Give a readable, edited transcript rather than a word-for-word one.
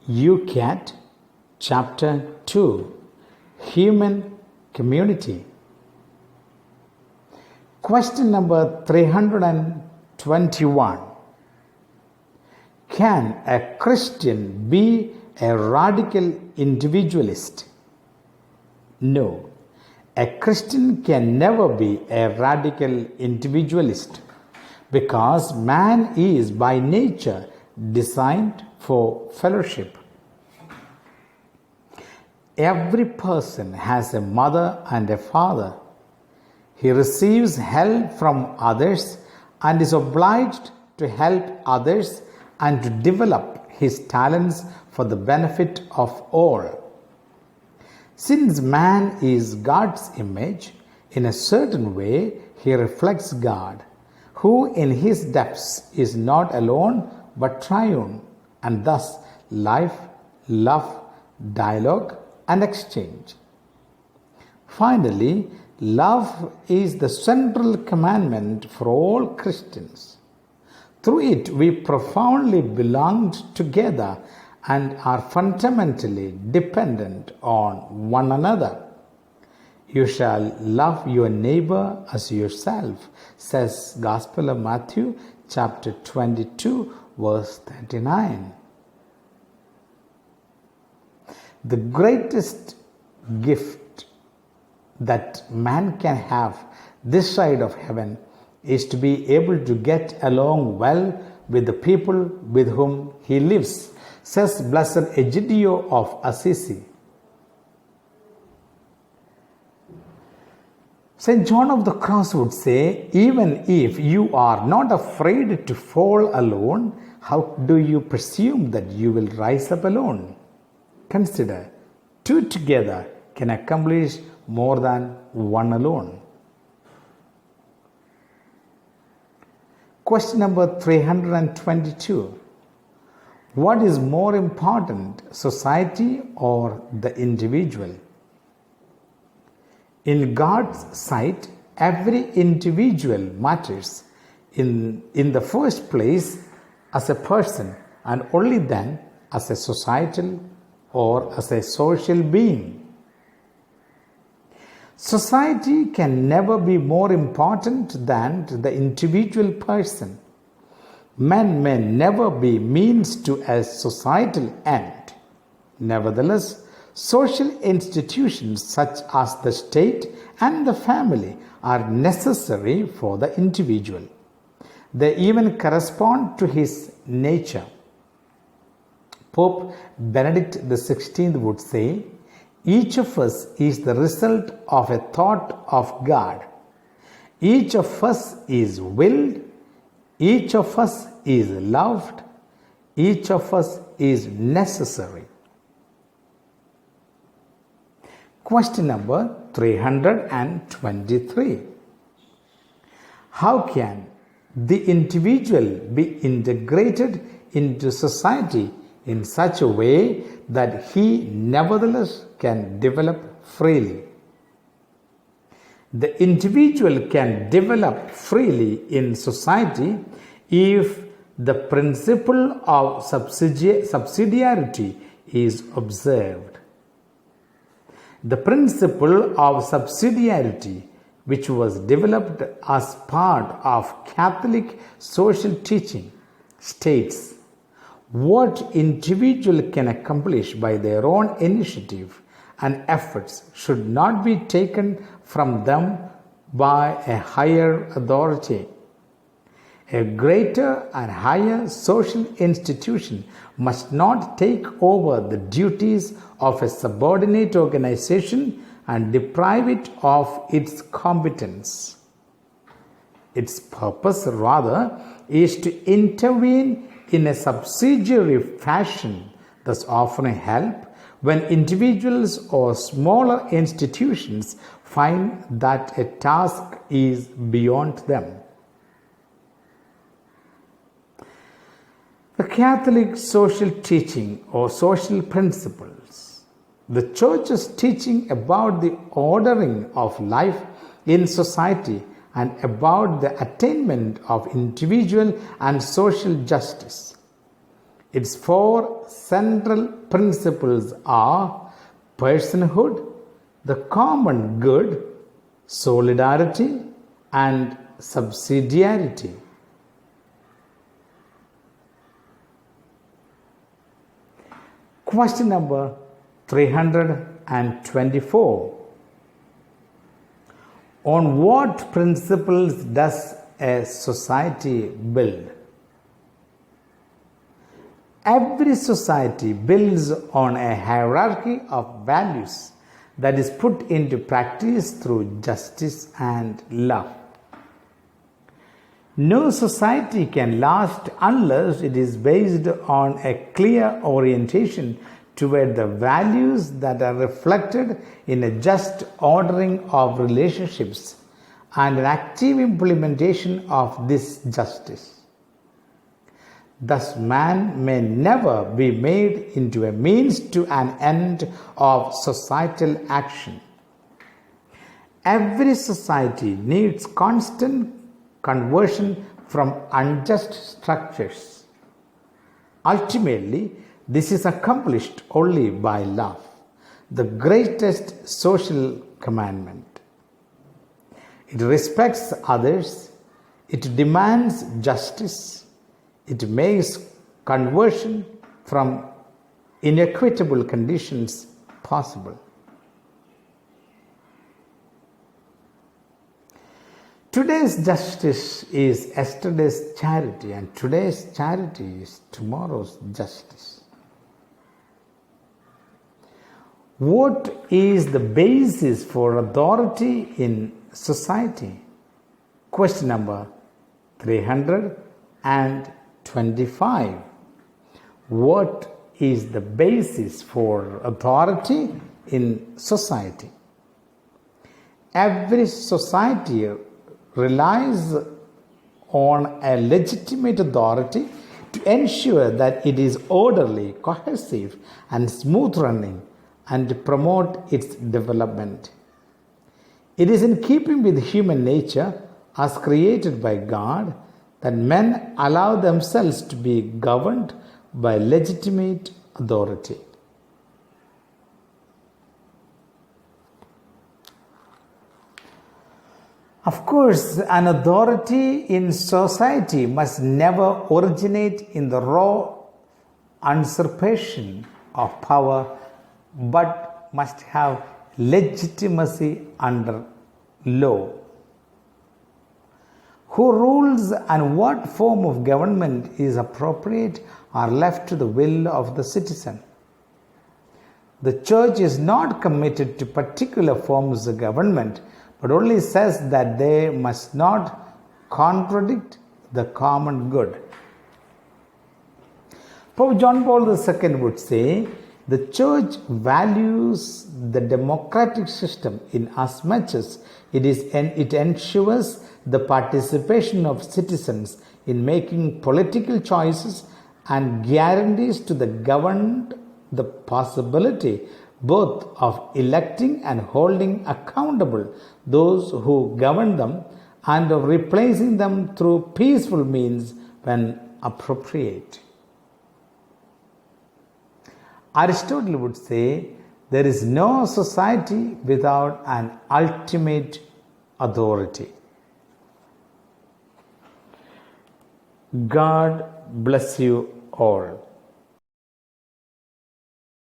Youcat, Chapter 2, Human Community. Question number 321. Can a Christian be a radical individualist? No. A Christian can never be a radical individualist because man is by nature designed for fellowship. Every person has a mother and a father. He receives help from others and is obliged to help others and to develop his talents for the benefit of all. Since man is God's image, in a certain way he reflects God, who in his depths is not alone but triune, and thus life, love, dialogue, and exchange. Finally, love is the central commandment for all Christians. Through it, we profoundly belong together and are fundamentally dependent on one another. You shall love your neighbor as yourself, says Gospel of Matthew, chapter 22, verse 39. The greatest gift that man can have this side of heaven is to be able to get along well with the people with whom he lives, says Blessed Egidio of Assisi. St. John of the Cross would say, even if you are not afraid to fall alone, how do you presume that you will rise up alone? Consider, two together can accomplish more than one alone. Question number 322. What is more important, society or the individual? In God's sight, every individual matters in the first place as a person and only then as a societal or as a social being. Society can never be more important than the individual person. Man may never be means to a societal end. Nevertheless, social institutions such as the state and the family are necessary for the individual. They even correspond to his nature. Pope Benedict XVI would say, each of us is the result of a thought of God. Each of us is willed. Each of us is loved. Each of us is necessary. Question number 323. How can the individual be integrated into society in such a way that he nevertheless can develop freely? The individual can develop freely in society if the principle of subsidiarity is observed. The principle of subsidiarity, which was developed as part of Catholic social teaching, states what individual can accomplish by their own initiative and efforts should not be taken from them by a higher authority. A greater and higher social institution must not take over the duties of a subordinate organization and deprive it of its competence. Its purpose, rather, is to intervene in a subsidiary fashion, thus offering help when individuals or smaller institutions find that a task is beyond them. The Catholic social teaching or social principles, the Church's teaching about the ordering of life in society and about the attainment of individual and social justice Its four central principles are personhood, the common good, solidarity, and subsidiarity. Question number 324. On what principles does a society build? Every society builds on a hierarchy of values that is put into practice through justice and love. No society can last unless it is based on a clear orientation toward the values that are reflected in a just ordering of relationships and an active implementation of this justice. Thus, man may never be made into a means to an end of societal action. Every society needs constant conversion from unjust structures. Ultimately, this is accomplished only by love, the greatest social commandment. It respects others, it demands justice, it makes conversion from inequitable conditions possible. Today's justice is yesterday's charity, and today's charity is tomorrow's justice. What is the basis for authority in society? Question number 325. What is the basis for authority in society? Every society relies on a legitimate authority to ensure that it is orderly, cohesive, and smooth running, and to promote its development. It is in keeping with human nature as created by God that men allow themselves to be governed by legitimate authority. Of course, an authority in society must never originate in the raw usurpation of power, but must have legitimacy under law. Who rules and what form of government is appropriate are left to the will of the citizen. The church is not committed to particular forms of government, but only says that they must not contradict the common good. Pope John Paul II would say, the church values the democratic system in as much as it ensures the participation of citizens in making political choices and guarantees to the governed the possibility both of electing and holding accountable those who govern them and of replacing them through peaceful means when appropriate. Aristotle would say, there is no society without an ultimate authority. God bless you all.